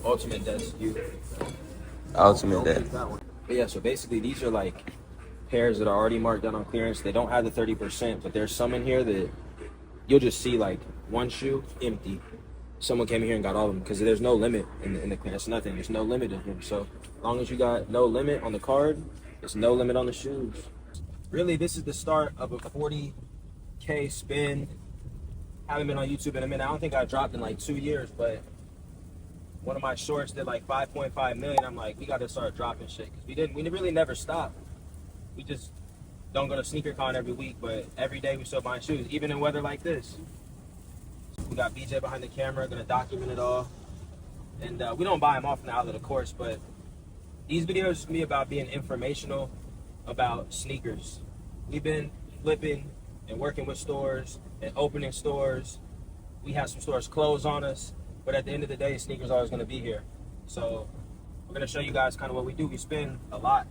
ultimate desk. Ultimate desk. But yeah, so basically these are like pairs that are already marked down on clearance. They don't have the 30%, but there's some in here that you'll just see like one shoe empty. Someone came in here and got all of them because there's no limit in the clearance. Nothing. There's no limit in here. So as long as you got no limit on the card, there's no limit on the shoes. Really, this is the start of a 40K spin. Haven't been on YouTube in a minute. I don't think I dropped in like 2 years, but one of my shorts did like 5.5 million. I'm like, we got to start dropping shit because we really never stopped. We just don't go to SneakerCon every week, but every day we still buying shoes, even in weather like this. We got BJ behind the camera, gonna document it all. And we don't buy them off now, of course, but these videos can be about being informational about sneakers. We've been flipping and working with stores and opening stores. We have some stores close on us, but at the end of the day, sneakers are always gonna be here. So we're gonna show you guys kind of what we do. We spend a lot.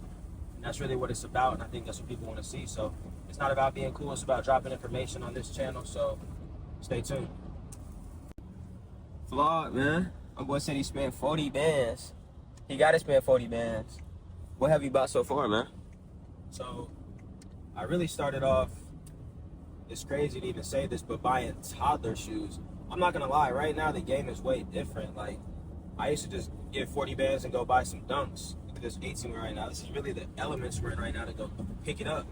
That's really what it's about, and I think that's what people want to see. So it's not about being cool, it's about dropping information on this channel, so stay tuned. Vlog, man. My boy said he spent 40 bands. He got to spend 40 bands. What have you bought so far, man? So I really started off, it's crazy to even say this, but buying toddler shoes. I'm not gonna lie, right now the game is way different. Like, I used to just give 40 bands and go buy some dunks. This 18 right now. This is really the elements we're in right now to go pick it up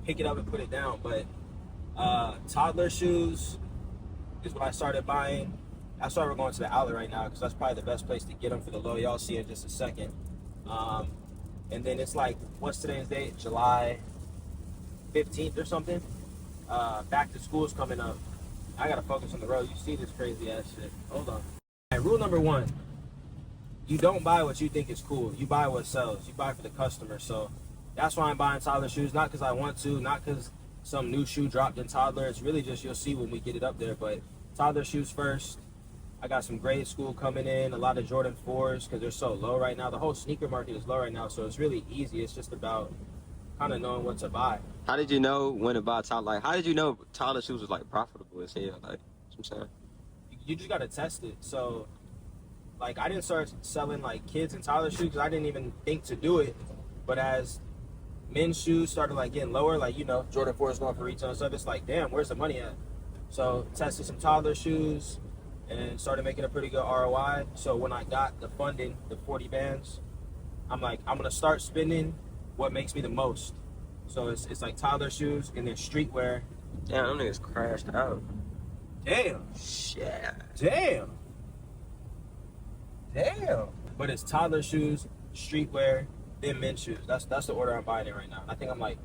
and put it down. But toddler shoes is what I started buying. That's why we're going to the outlet right now because that's probably the best place to get them for the low. Y'all see in just a second. And then it's like, what's today's date? July 15th or something. Back to school's coming up. I gotta focus on the road. You see this crazy ass shit. Hold on. Right, rule number 1. You don't buy what you think is cool. You buy what sells. You buy for the customer. So that's why I'm buying toddler shoes. Not because I want to. Not because some new shoe dropped in toddler. It's really just you'll see when we get it up there. But toddler shoes first. I got some grade school coming in. A lot of Jordan 4s because they're so low right now. The whole sneaker market is low right now. So it's really easy. It's just about kind of knowing what to buy. How did you know when to buy toddler? Like, how did you know toddler shoes was like profitable as hell? Like, what I'm saying. You just got to test it. So like, I didn't start selling like kids and toddler shoes because I didn't even think to do it. But as men's shoes started like getting lower, like, you know, Jordan 4 is going for retail and stuff, it's like, damn, where's the money at? So tested some toddler shoes and started making a pretty good ROI. So when I got the funding, the 40 bands, I'm like, I'm gonna start spending what makes me the most. So it's like toddler shoes and then streetwear. Damn, them niggas crashed out. Damn. Shit. Damn. But it's toddler shoes, streetwear, then men's shoes. That's the order I'm buying in right now. I think I'm like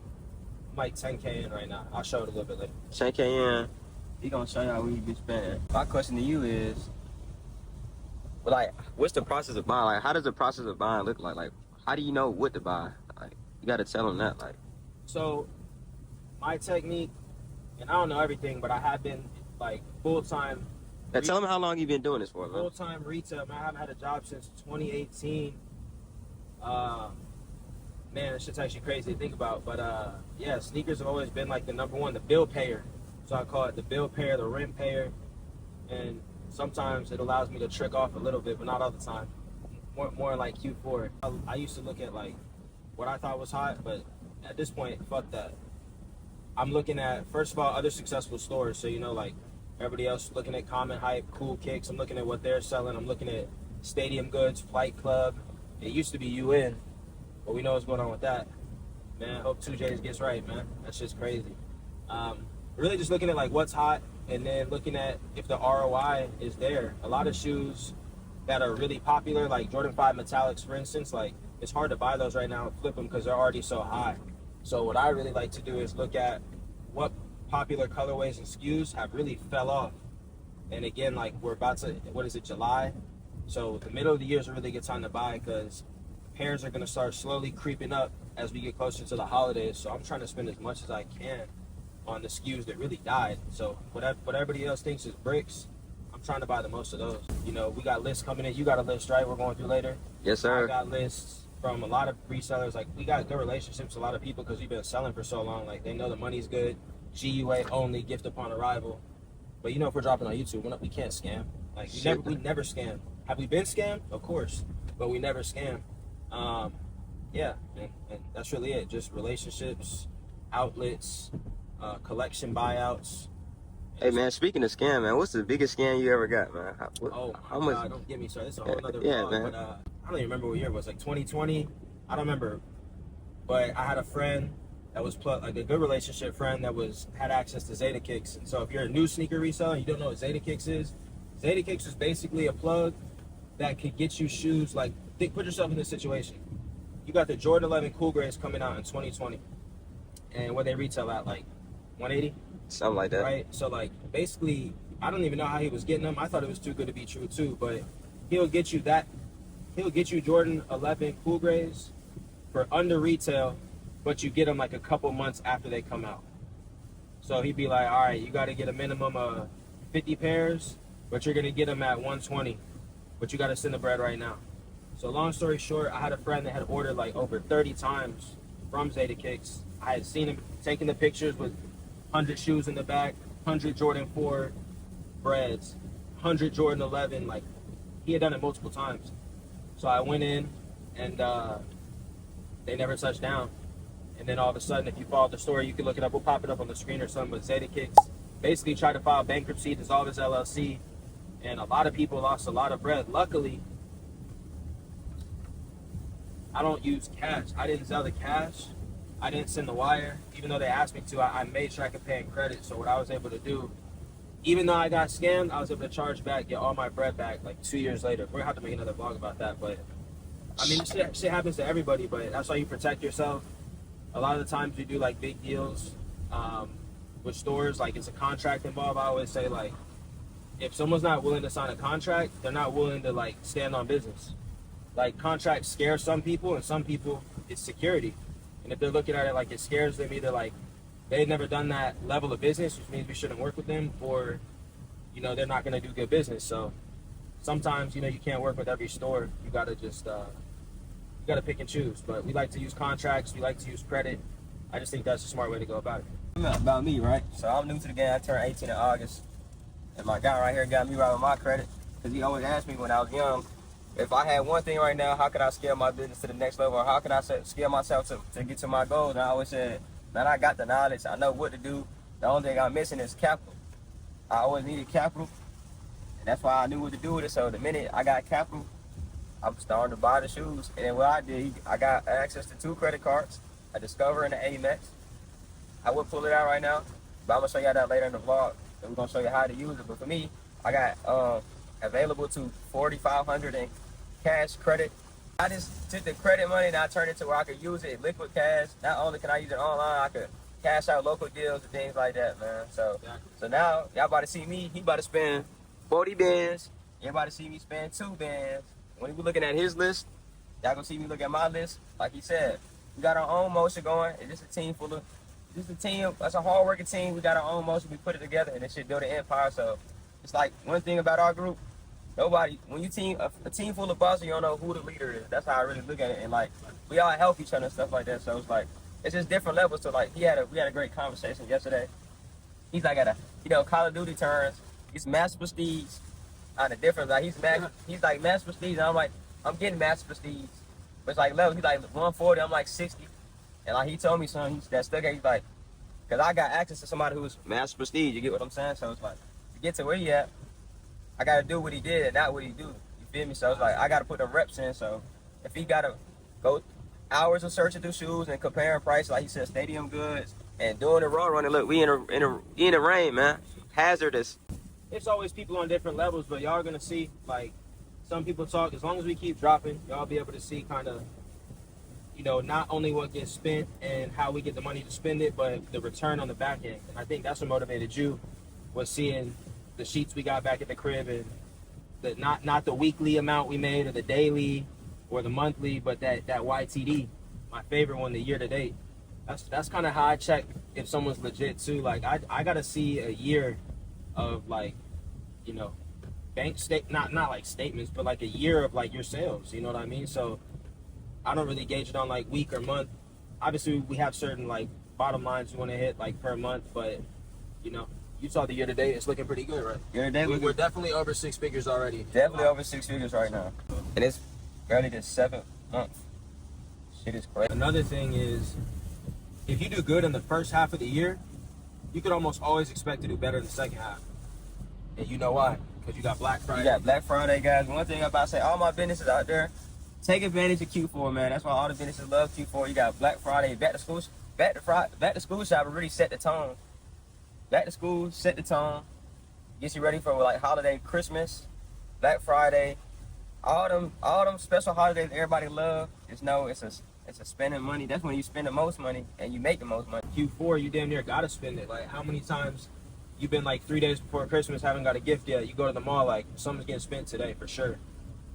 10K in right now. I'll show it a little bit later. 10K in. He gonna show y'all what you be spending. My question to you is, like, what's the process of buying? Like, how does the process of buying look like? Like, how do you know what to buy? Like, you gotta tell them that. Like, so my technique, and I don't know everything, but I have been like full-time. now tell them how long you been doing this for, man. Full-time retail. Man, I haven't had a job since 2018. Man, this shit's actually crazy to think about. But yeah, sneakers have always been like the number one, the bill payer. So I call it the bill payer, the rent payer. And sometimes it allows me to trick off a little bit, but not all the time. More like Q4. I used to look at like what I thought was hot, but at this point, fuck that. I'm looking at, first of all, other successful stores. So, you know, like everybody else looking at Common Hype, Cool Kicks. I'm looking at what they're selling. I'm looking at Stadium Goods, Flight Club. It used to be UN, but we know what's going on with that. Man, hope 2J's gets right, man. That's just crazy. Really just looking at like what's hot and then looking at if the ROI is there. A lot of shoes that are really popular, like Jordan 5 Metallics, for instance, like it's hard to buy those right now and flip them because they're already so high. So what I really like to do is look at what popular colorways and SKUs have really fell off. And again, like we're about to, what is it, July? So the middle of the year is a really good time to buy because pairs are going to start slowly creeping up as we get closer to the holidays. So I'm trying to spend as much as I can on the SKUs that really died. So what everybody else thinks is bricks, I'm trying to buy the most of those. You know, we got lists coming in. You got a list, right? We're going through later. Yes, sir. I got lists from a lot of resellers. Like, we got good relationships with a lot of people because we've been selling for so long. Like, they know the money's good. GUA only, gift upon arrival. But you know, if we're dropping on YouTube, we can't scam. Like, we never scam. Have we been scammed? Of course, but we never scam. Yeah, and that's really it. Just relationships, outlets, collection buyouts. Hey man, speaking of scam, man, what's the biggest scam you ever got, man? How much? God, don't get me started. It's a whole other vlog, man. but I don't even remember what year it was. Like 2020. I don't remember. But I had a friend that was like a good relationship friend that had access to Zeta Kicks. And so if you're a new sneaker reseller and you don't know what Zeta Kicks is basically a plug that could get you shoes. Like, put yourself in this situation. You got the Jordan 11 Cool Grays coming out in 2020, and what they retail at, like 180, something like that, right? So like basically, I don't even know how he was getting them. I thought it was too good to be true too, but he'll get you Jordan 11 Cool Grays for under retail, but you get them like a couple months after they come out. So he'd be like, all right, you got to get a minimum of 50 pairs, but you're gonna get them at 120, but you got to send the bread right now. So long story short, I had a friend that had ordered like over 30 times from Zeta Kicks. I had seen him taking the pictures with 100 shoes in the back, 100 Jordan 4 breads, 100 Jordan 11. Like, he had done it multiple times. So I went in, and they never touched down. And then all of a sudden, if you follow the story, you can look it up. We'll pop it up on the screen or something. But Zeta Kicks basically tried to file bankruptcy, dissolve his LLC, and a lot of people lost a lot of bread. Luckily, I don't use cash. I didn't sell the cash. I didn't send the wire. Even though they asked me to, I made sure I could pay in credit. So what I was able to do, even though I got scammed, I was able to charge back, get all my bread back like 2 years later. We're going to have to make another vlog about that. But, I mean, shit happens to everybody, but that's why you protect yourself. A lot of the times we do like big deals with stores. Like, it's a contract involved. I always say, like, if someone's not willing to sign a contract, they're not willing to like stand on business. Like, contracts scare some people, and some people it's security. And if they're looking at it like it scares them, either like they've never done that level of business, which means we shouldn't work with them, or, you know, they're not going to do good business. So sometimes, you know, you can't work with every store. You got to just, you got to pick and choose. But we like to use contracts. We like to use credit. I just think that's a smart way to go about it. About me, right? So I'm new to the game. I turned 18 in August. And my guy right here got me right with my credit. Because he always asked me when I was young, if I had one thing right now, how could I scale my business to the next level? Or how can I scale myself to get to my goals? And I always said, man, I got the knowledge. I know what to do. The only thing I'm missing is capital. I always needed capital. And that's why I knew what to do with it. So the minute I got capital, I'm starting to buy the shoes. And then what I did, I got access to 2 credit cards, a Discover and an Amex. I would pull it out right now, but I'm going to show y'all that later in the vlog. And we're going to show you how to use it. But for me, I got available to $4,500 in cash credit. I just took the credit money and I turned it to where I could use it liquid cash. Not only can I use it online, I could cash out local deals and things like that, man. So now y'all about to see me. He about to spend 40 bands. You about to see me spend 2 bands. When we looking at his list, y'all gonna see me look at my list. Like he said, we got our own motion going. It's just a team full of, that's a hard-working team. We got our own motion. We put it together and it should build an empire. So it's like one thing about our group, nobody, when you a team full of bosses, you don't know who the leader is. That's how I really look at it. And like, we all help each other and stuff like that. So it's like, it's just different levels. So like, we had a great conversation yesterday. He's like Call of Duty turns. He's Master Prestige on a different, like he's like Master Prestige. And I'm like, I'm getting Master Prestige. But it's like levels, he's like 140, I'm like 60. And like he told me something, he's like, cause I got access to somebody who's Master Prestige, you get what I'm saying? So it's like, to get to where he at, I gotta do what he did and not what he do. You feel me? So it's like I gotta put the reps in. So if he gotta go hours of searching through shoes and comparing price, like he said, stadium goods and doing the raw running. Look, we in the rain, man. Hazardous. It's always people on different levels, but y'all are gonna see, like, some people talk. As long as we keep dropping, y'all be able to see kind of, you know, not only what gets spent and how we get the money to spend it, but the return on the back end. And I think that's what motivated you, was seeing the sheets we got back at the crib, and the not the weekly amount we made or the daily or the monthly, but that YTD, my favorite one, the year to date. That's kind of how I check if someone's legit too. Like I gotta see a year of, like, you know, not like statements, but like a year of like your sales. You know what I mean? So I don't really gauge it on like week or month. Obviously we have certain like bottom lines we want to hit like per month, but you know, You saw the year to date. It's looking pretty good, right? Year to date, We're definitely over 6 figures already. definitely over 6 figures right now, and it's barely the 7th month. Shit is crazy. Another thing is, if you do good in the first half of the year, you could almost always expect to do better in the second half. And you know why? Because you got Black Friday. You got Black Friday, guys. One thing I'm about to say, all my businesses out there, take advantage of Q4, man. That's why all the businesses love Q4. You got Black Friday, back to school shopping really set the tone. Back to school, set the tone. Gets you ready for like holiday, Christmas, Black Friday, all them special holidays everybody love. It's a spending money. That's when you spend the most money and you make the most money. Q4, you damn near gotta spend it. Like, how many times you've been like 3 days before Christmas, haven't got a gift yet? You go to the mall, like, something's getting spent today for sure.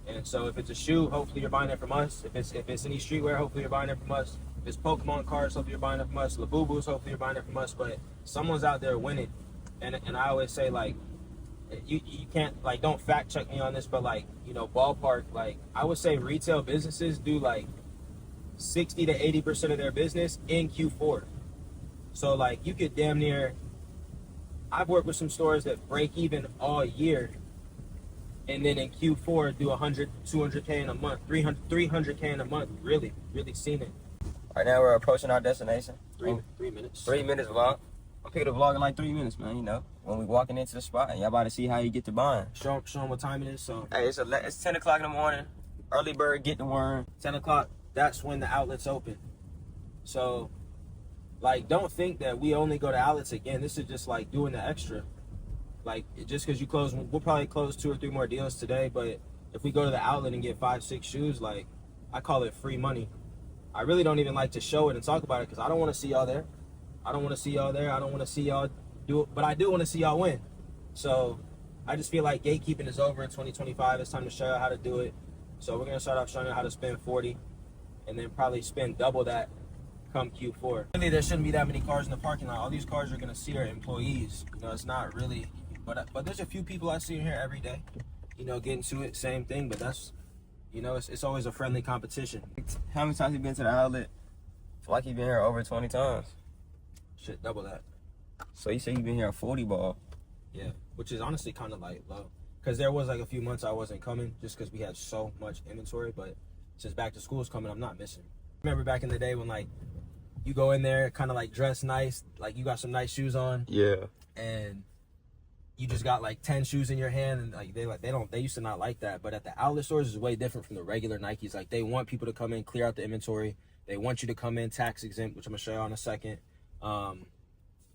And so if it's a shoe, hopefully you're buying it from us. If it's any streetwear, hopefully you're buying it from us. If it's Pokemon cards, hopefully you're buying it from us. Labubus, hopefully you're buying it from us. But someone's out there winning. And I always say, like, you can't, like, don't fact check me on this, but, like, you know, ballpark, like, I would say retail businesses do like 60 to 80% of their business in Q4. So, like, you could damn near, I've worked with some stores that break even all year, and then in Q4 do 100, 200K in a month, 300K in a month. Really seen it. Right now we're approaching our destination. 3 minutes. 3 minutes vlog. I'm picking the vlog in like 3 minutes, man. You know, when we walking into the spot, and y'all about to see how you get to buying. Show them what time it is. So, hey, it's 10 o'clock in the morning. Early bird get the worm. 10 o'clock. That's when the outlets open. So, like, don't think that we only go to outlets again. This is just like doing the extra. Like, just because you close, we'll probably close 2 or 3 more deals today. But if we go to the outlet and get 5, 6 shoes, like, I call it free money. I really don't even like to show it and talk about it because I don't want to see y'all there. I don't want to see y'all there. I don't want to see y'all do it, but I do want to see y'all win. So I just feel like gatekeeping is over in 2025. It's time to show y'all how to do it. So we're gonna start off showing you how to spend 40, and then probably spend double that come Q4. Really, there shouldn't be that many cars in the parking lot. All these cars are gonna see are employees. You know, it's not really, but there's a few people I see in here every day. You know, getting to it, same thing. But that's, you know, it's always a friendly competition. How many times you been to the outlet? I feel like you've been here over 20 times. Shit, double that. So you say you've been here a 40 ball. Yeah, which is honestly kind of like low. Because there was like a few months I wasn't coming just because we had so much inventory. But since back to school is coming, I'm not missing. Remember back in the day when, like, you go in there kind of like dressed nice, like you got some nice shoes on. Yeah. And you just got like 10 shoes in your hand, and like they used to not like that. But at the outlet stores is way different from the regular Nikes. Like, they want people to come in, clear out the inventory. They want you to come in tax exempt, which I'm gonna show you in a second.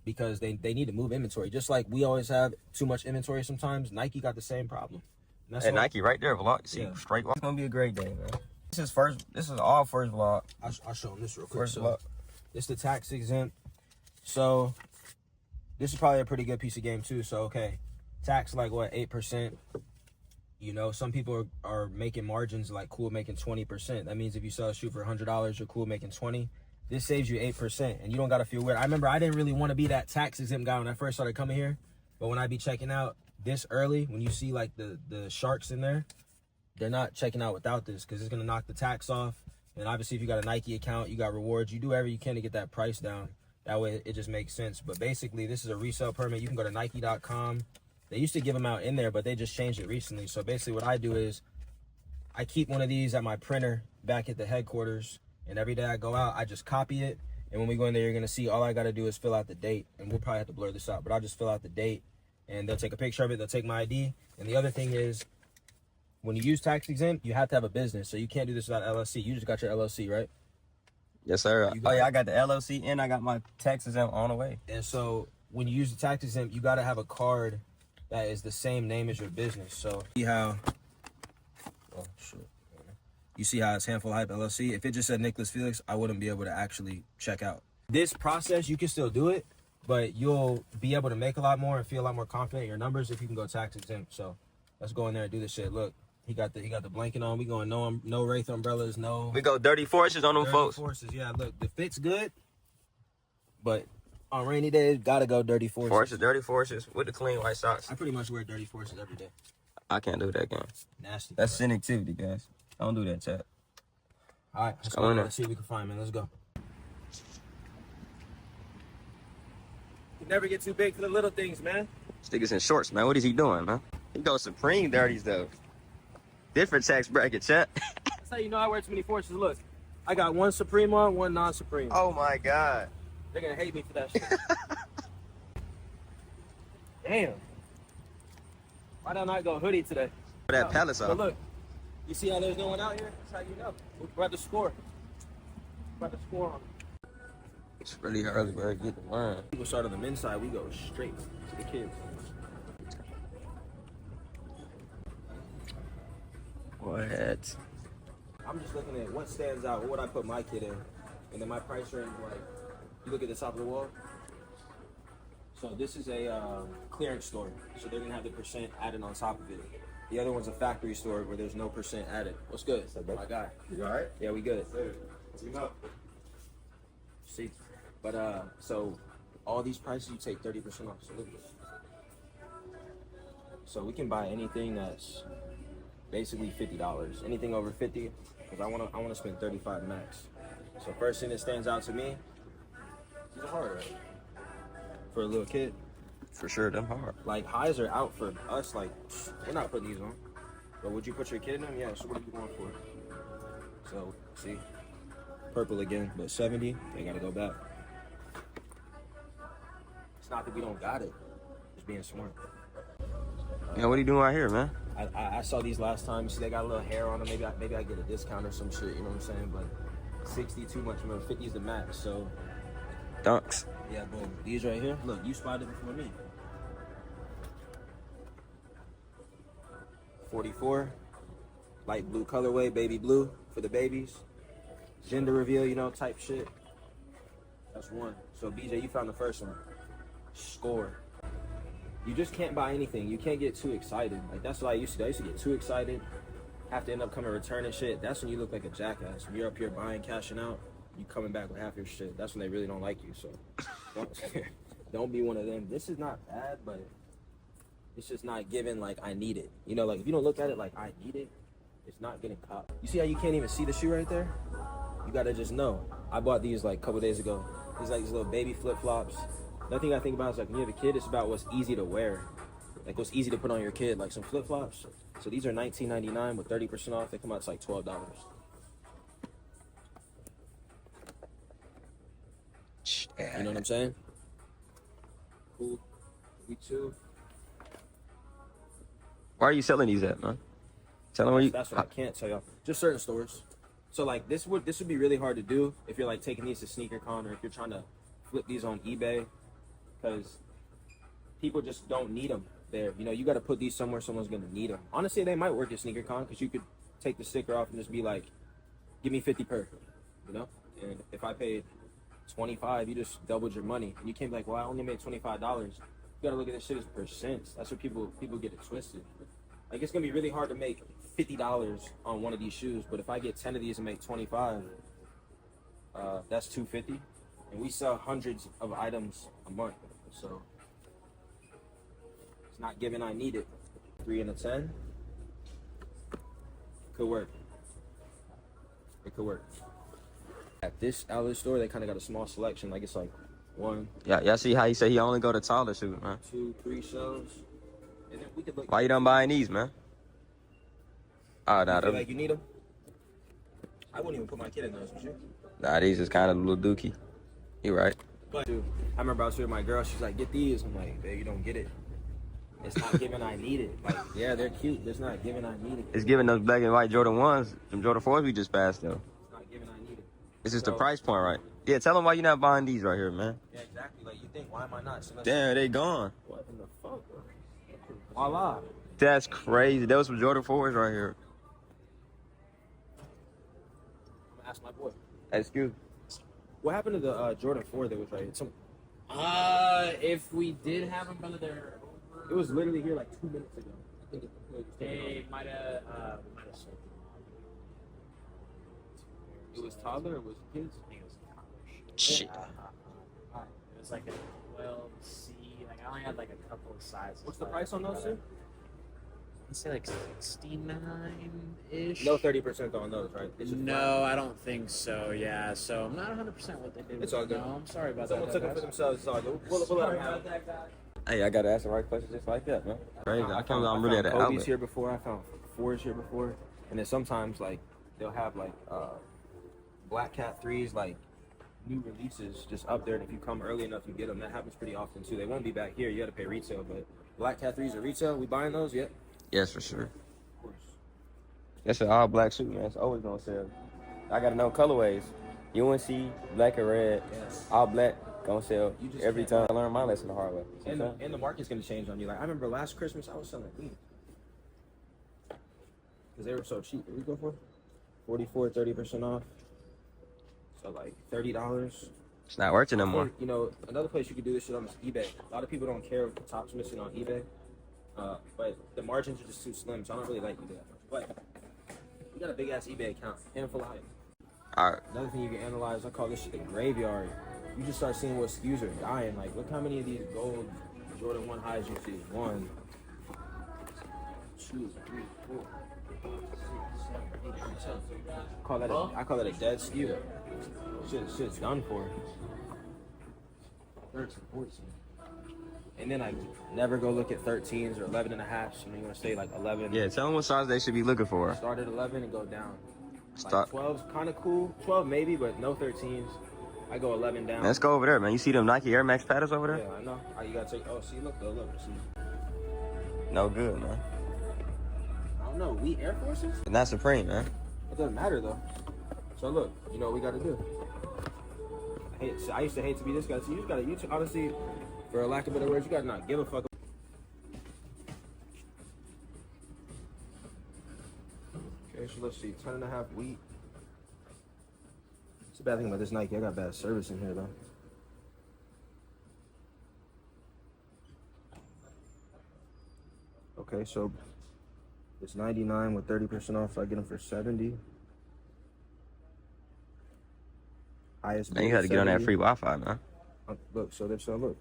Because they need to move inventory. Just like we always have too much inventory sometimes, Nike got the same problem. And that's Nike right there, vlog. See, yeah. Straight. It's gonna be a great day, man. This is all first vlog. I'll show them this real quick. First So, vlog. it's the tax exempt. So this is probably a pretty good piece of game too. So, okay, tax like what, 8%. You know, some people are making margins like cool making 20%. That means if you sell a shoe for $100, you're cool making 20. This saves you 8%, and you don't gotta feel weird. I remember I didn't really want to be that tax exempt guy when I first started coming here, but when I be checking out this early, when you see like the sharks in there, they're not checking out without this because it's gonna knock the tax off. And obviously, if you got a Nike account, you got rewards. You do whatever you can to get that price down. That way, it just makes sense. But basically, this is a resale permit. You can go to Nike.com. They used to give them out in there, but they just changed it recently. So basically, what I do is I keep one of these at my printer back at the headquarters. And every day I go out, I just copy it. And when we go in there, you're going to see all I got to do is fill out the date. And we'll probably have to blur this out, but I'll just fill out the date. And they'll take a picture of it. They'll take my ID. And the other thing is, when you use tax exempt, you have to have a business. So you can't do this without LLC. You just got your LLC, right? Yes, sir. Oh, yeah, I got the LLC and I got my tax exempt on the way. And so when you use the tax exempt, you got to have a card that is the same name as your business. So see how, oh, shit. You see how it's Handful Hype LLC? If it just said Nicholas Felix, I wouldn't be able to actually check out. This process, you can still do it, but you'll be able to make a lot more and feel a lot more confident in your numbers if you can go tax exempt. So let's go in there and do this shit. Look, he got the blanket on. We going no Wraith umbrellas, no. We go dirty forces on them folks. Forces, yeah. Look, the fit's good, but on rainy days, gotta go dirty forces. Dirty forces with the clean white socks. I pretty much wear dirty forces every day. I can't do that, gang. Nasty. That's sin activity, guys. Don't do that, chat. All right, let's go in there. Let's see what we can find, man. Let's go. can never get too big for the little things, man. This nigga's in shorts, man. What is he doing, man? He goes Supreme dirties, though. Different tax bracket, chat. That's how you know I wear too many forces. Look, I got one Supreme on, one non-Supreme. Oh, my God. They're gonna hate me for that shit. Damn. Why don't I go hoodie today? For that palace But off. look, you see how there's no one out here? That's how you know. We're about to score. We're about to score on them. It's really early, bro. Get the line. People start on the men's side, we go straight to the kids. What? I'm just looking at what stands out, what would I put my kid in? And then my price range, like, you look at the top of the wall. So this is a clearance store. So they're gonna have the percent added on top of it. The other one's a factory store where there's no percent added. What's good? My guy. You alright? Yeah, we good. Team up. See? But so all these prices you take 30% off. So look at this. So we can buy anything that's basically $50. Anything over 50, because I wanna spend 35 max. So first thing that stands out to me, these are hard, right? For a little kid. For sure, them hard. Like highs are out for us, like we're not putting these on. But would you put your kid in them? Yeah, so what are you going for? So see, purple again, but 70, they gotta go back. It's not that we don't got it, it's being smart. Yeah, what are you doing right here, man? I saw these last time. You see, they got a little hair on them. Maybe I get a discount or some shit. You know what I'm saying? But 60 too much. Remember, 50 is the max. So Dunks. yeah, boom. These right here. Look, you spotted it before me. 44, light blue colorway, baby blue for the babies. Gender reveal, you know, type shit. That's one. So BJ, you found the first one. Score. You just can't buy anything. You can't get too excited. Like that's what I used to do. I used to get too excited, have to end up coming returning shit. That's when you look like a jackass. When you're up here buying, cashing out, you coming back with half your shit. That's when they really don't like you. So don't be one of them. This is not bad, but it's just not given like I need it. You know, like if you don't look at it like I need it, it's not getting caught. You see how you can't even see the shoe right there? You gotta just know. I bought these like a couple days ago. These like these little baby flip-flops. Another thing I think about is like when you have a kid, it's about what's easy to wear. Like what's easy to put on your kid, like some flip-flops. So these are $19.99 with 30% off. They come out to like $12. You know what I'm saying? Cool. We too. Why are you selling these at, man? Tell them where you. That's what I can't tell y'all. Just certain stores. So like this would be really hard to do if you're like taking these to SneakerCon or if you're trying to flip these on eBay, because people just don't need them there. You know, you got to put these somewhere someone's gonna need them. Honestly, they might work at SneakerCon because you could take the sticker off and just be like, "Give me 50 per," you know. And if I paid 25, you just doubled your money. And you can't be like, "Well, I only made $25." You gotta look at this shit as percents. That's what people get it twisted. Like it's gonna be really hard to make $50 on one of these shoes, but if I get 10 of these and make 25, that's $250, and we sell hundreds of items a month, so it's not given I need it. 3 and a 10 could work. It could work. At this outlet store, they kind of got a small selection. Like it's like 1, Yeah, see how he said he only go to Toddler shoes, man. 2, 3 shelves, and then we could look. Why you done buying these, man? Oh, nah, You feel like you need them? I wouldn't even put my kid in those, would you? nah, these is kind of a little dookie. You right. But dude, I remember I was with my girl. She's like, "Get these." I'm like, "Babe, you don't get it. It's not given I need it." Like, yeah, they're cute. But it's not given I need it. It's giving those black and white Jordan 1s, some Jordan 4s we just passed, though. It's not given I need it. It's just the price point, right? Yeah, tell them why you not buying these right here, man. Yeah, exactly. Like you think, why am I not? So Damn, they gone. What in the fuck, bro? Voila. That's crazy. There was some Jordan 4s right here. I'm gonna ask my boy. Excuse me. What happened to the Jordan 4 that was right here? If we did have them, brother, they're over. It was literally here like 2 minutes ago. I think They might have sold them. it was Toddler or was it kids? I think it was Toddler. Shit. It was like a 12C. Like I only had like a couple of sizes. What's the price on those two? Let's say like 69-ish. No 30% on those, right? It's just No, I don't think so. Yeah, so I'm not 100% what they did. It's all good. No, I'm sorry about Someone that. took it for themselves. It's all good. We'll let them have it. Hey, I gotta ask the right questions just like that, man. Crazy. I found I'm really at an Kobe's outlet. here before. I found Fours here before, and then sometimes like they'll have like Black Cat 3s, like new releases just up there, and if you come early enough, you get them. That happens pretty often too. They won't be back here. You got to pay retail, but Black Cat 3s are retail. We buying those? Yep. Yes, for sure. Of course. That's an all black suit, man. It's always gonna sell. I gotta know colorways. UNC, black and red, Yes. all black, gonna sell You just every can't- time. I learned my lesson the hard way. And the market's gonna change on you. Like I remember last Christmas, I was selling these because they were so cheap. What did we go for? 44, 30% off. So like $30. It's not working no more. Or, you know, another place you could do this shit on is eBay. A lot of people don't care if the top's missing on eBay, but the margins are just too slim, so I don't really like eBay that much. But we got a big ass eBay account, handful of hype. All right. Another thing you can analyze, I call this shit the graveyard. You just start seeing what SKUs are dying. Like, look how many of these gold Jordan 1 highs you see. 1, 2, 3, 4, 5, 6, 7, 8, 9, 10. I call that a dead SKU. Shit's done for. 13, 14. And then I never go look at 13s or 11 and a half. You know, you want to stay like 11. Yeah, tell them what size they should be looking for. Start at 11 and go down. Start. Like 12's kind of cool. 12 maybe, but no 13s. I go 11 down. Let's go over there, man. You see them Nike Air Max paddles over there? Yeah, I know. You gotta take. Oh, see, look though, look. See. No good, man. I don't know. We Air Forces? But not Supreme, man. It doesn't matter though. So look, you know what we gotta do. I used to hate to be this guy. So you honestly, for a lack of better words, you gotta not give a fuck. Okay, so let's see. 10.5 wheat. It's a bad thing about this Nike. I got bad service in here though. Okay, so it's 99 with 30% off. So I get them for 70. Highest. Man, you had to get on that 70. free Wi-Fi, man. Look, so look.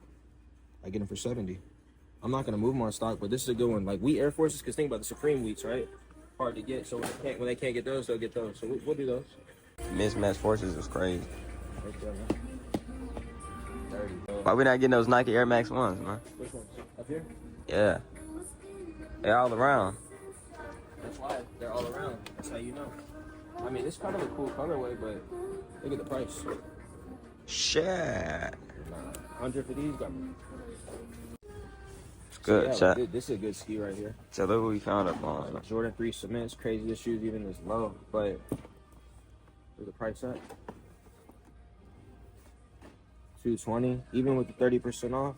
I get them for 70. I'm not gonna move them on stock, but this is a good one. Like we Air Forces, because think about the Supreme wheats, right? Hard to get. So when they can't get those, they'll get those. So we'll do those. Mismatched forces is crazy. Right there, man. 30. Why we not getting those Nike Air Max ones, man? Which ones? Up here? Yeah. They're all around. That's why they're all around. That's how you know. I mean, it's kind of a cool colorway, but look at the price. Shit. 100 for these. Got me. It's good, Yeah, chat. this is a good ski right here. So look what we found up on. Jordan 3 cement. It's crazy this shoe's even this low, but where's the price at? $220. Even with the 30% off,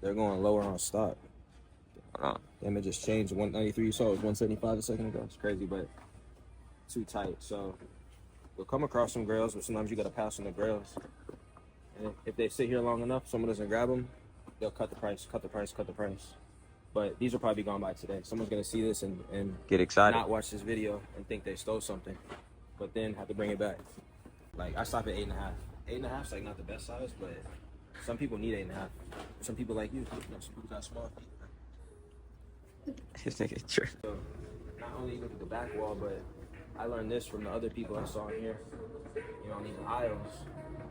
they're going lower on stock. Hold on. Damn, it just changed. 193 you saw it was 175 a second ago. It's crazy, but too tight. So you'll come across some grails, but sometimes you gotta pass on the grails. And if they sit here long enough, someone doesn't grab them, they'll cut the price. But these will probably be gone by today. Someone's gonna see this and Get excited. not watch this video and think they stole something, but then have to bring it back. Like I stop at 8.5. 8.5 is like not the best size, but some people need 8.5. Some people like you, some people got small feet. This nigga tripping. So not only look at the back wall, but I learned this from the other people I saw in here. You know, on these aisles.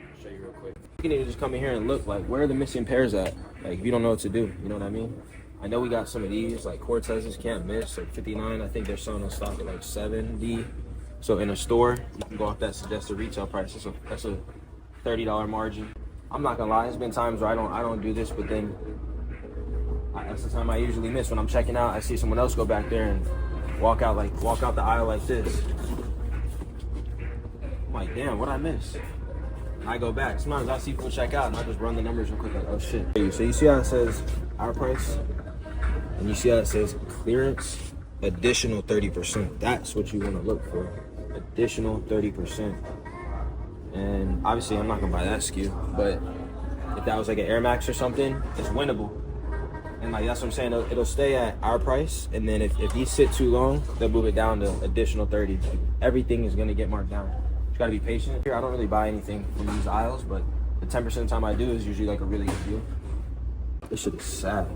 I'll show you real quick. You need to just come in here and look like where are the missing pairs at? Like if you don't know what to do, you know what I mean? I know we got some of these, like Cortez's can't miss, like 59. I think they're selling on stock at like 70. So in a store, you can go off that suggested retail price. That's a $30 margin. I'm not gonna lie, there's been times where I don't do this, but then that's the time I usually miss when I'm checking out. I see someone else go back there and walk out the aisle like this. I'm like, damn, what'd I miss? I go back. Sometimes I see people check out and I just run the numbers real quick like, oh shit. So you see how it says our price? And you see how it says clearance, additional 30%. That's what you want to look for. Additional 30%. And obviously I'm not gonna buy that SKU, but if that was like an Air Max or something, it's winnable. And like that's what I'm saying, it'll stay at our price, and then if these sit too long, they'll move it down to additional 30. Everything is gonna get marked down. You gotta be patient. Here I don't really buy anything from these aisles, but the 10% of the time I do is usually like a really good deal. This shit is sad.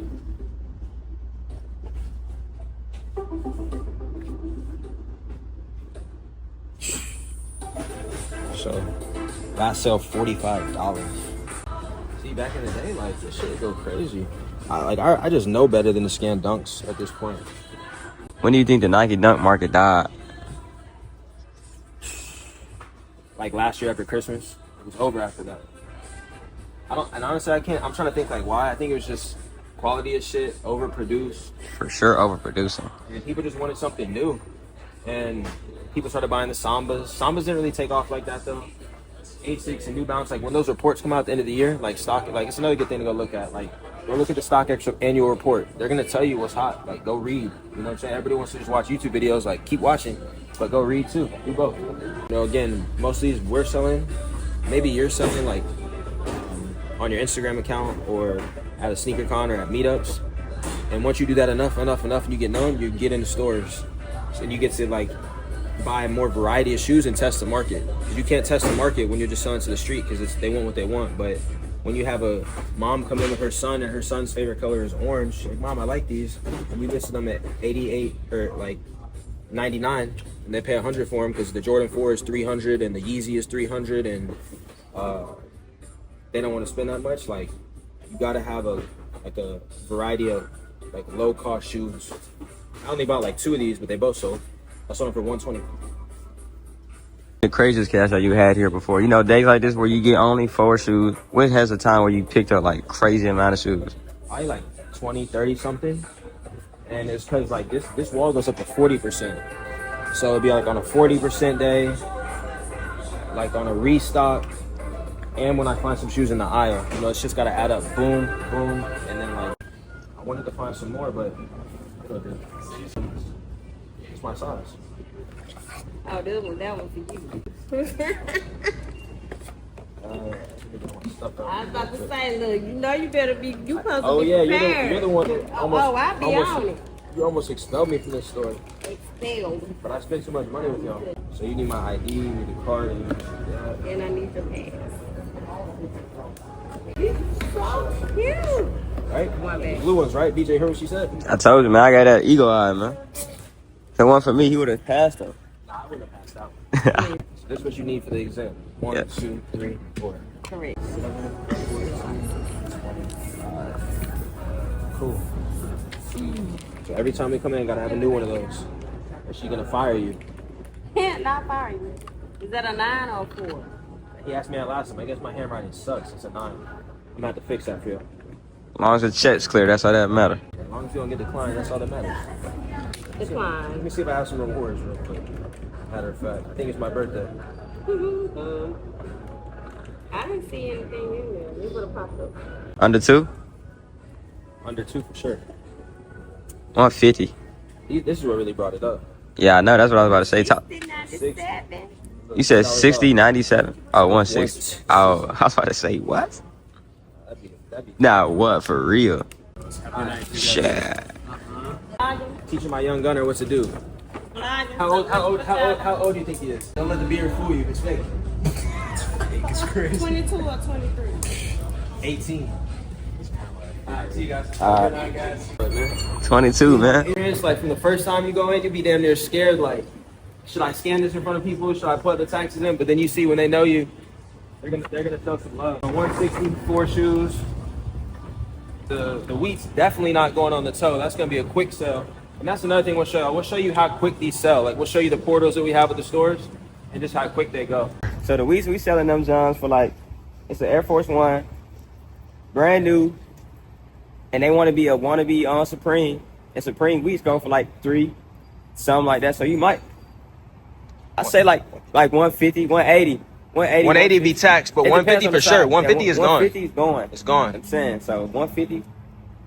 So, last sale $45. See, back in the day, like this shit would go crazy. I just know better than to scan dunks at this point. When do you think the Nike Dunk market died? Like last year after Christmas, it was over after that. And honestly, I'm trying to think like why. I think it was just quality of shit, overproduced. For sure, overproducing. And people just wanted something new. And people started buying the Sambas. Sambas didn't really take off like that though. Asics and New Balance, like when those reports come out at the end of the year, like stock, like it's another good thing to go look at. Like go look at the StockX annual report. They're gonna tell you what's hot. Like go read. You know what I'm saying? Everybody wants to just watch YouTube videos. Like keep watching, but go read too. Do both. You know, again, most of these we're selling. Maybe you're selling like on your Instagram account or at a sneaker con or at meetups. And once you do that enough, and you get known, you get into stores, and you get to like buy more variety of shoes and test the market. Because you can't test the market when you're just selling to the street because they want what they want. But when you have a mom come in with her son and her son's favorite color is orange, she's like, Mom, I like these. And we listed them at 88 or like 99, and they pay 100 for them because the Jordan 4 is 300 and the Yeezy is 300, and they don't want to spend that much. Like you gotta have a variety of like low cost shoes. I only bought like 2 of these, but they both sold. I sold them for $120. The craziest cash that you had here before. You know, days like this where you get only 4 shoes. When has a time where you picked up like crazy amount of shoes? I like 20, 30 something. And it's because like this wall goes up to 40%. So it'd be like on a 40% day, like on a restock, and when I find some shoes in the aisle. You know, it's just gotta add up. Boom, boom, and then like I wanted to find some more, but you know, it's my size. Oh, that one for you. I was about to say, look, you know you better be, you supposed to be prepared. You're the one that I'll be on it. You almost expelled me from this store. Expelled. But I spent too much money with y'all. So you need my ID, you need the card, and And I need the pass. So cute. Right? The blue ones, right? DJ heard what she said? I told you, man, I got that eagle eye, man. If it wasn't for me, he would have passed him. Nah, I wouldn't have passed out. So this is what you need for the exam. 1, Yes. 2, 3, 4. Correct. 7, 8, 9, 10, 11, 12. Cool. So every time we come in, gotta have a new one of those. Or she gonna fire you. Can't not fire you. Is that a 9 or a 4? He asked me that last time. I guess my handwriting sucks. It's a 9. I'm gonna have to fix that for you. As long as the check's clear, that's all that matter. As long as you don't get declined, that's all that matters. Let Decline. me see if I have some rewards real quick. Matter of fact, I think it's my birthday. I didn't see anything in there. It would have popped up. Under 2? Under 2 for sure. 150. This is what really brought it up. Yeah, I know. That's what I was about to say. Top. 97. You said 60, 97? Oh, 160. Oh, I was about to say, what? That'd be Nah, what? For real? Shit. teaching my young gunner what to do. How old do you think he is? Don't let the beard fool you. It's fake. It's crazy. 22 or 23? 18. Alright, see you guys. Alright. Good night, guys. 22, man. It's like from the first time you go in, you be damn near scared. Like, should I scan this in front of people? Should I put the taxes in? But then you see when they know you, they're gonna show some love. 164 shoes. The wheat's definitely not going on the toe. That's gonna be a quick sell. And that's another thing we'll show you. We'll show you how quick these sell. Like, we'll show you the portals that we have at the stores and just how quick they go. So the wheats we selling them Johns for like, it's an Air Force One, brand new, and they want to be a wannabe on Supreme. And Supreme wheats go for like 3, something like that. So you might, I say like 150, 180. 180 be taxed, but 150 for sure. 150 is gone. 150 is going. It's gone. I'm saying, so 150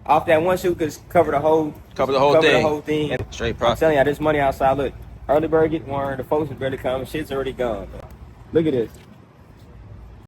off that one shoe could cover the whole thing. And Straight I'm profit. telling you, this money outside. Look, early bird get one. The folks is barely coming. Shit's already gone. Look at this.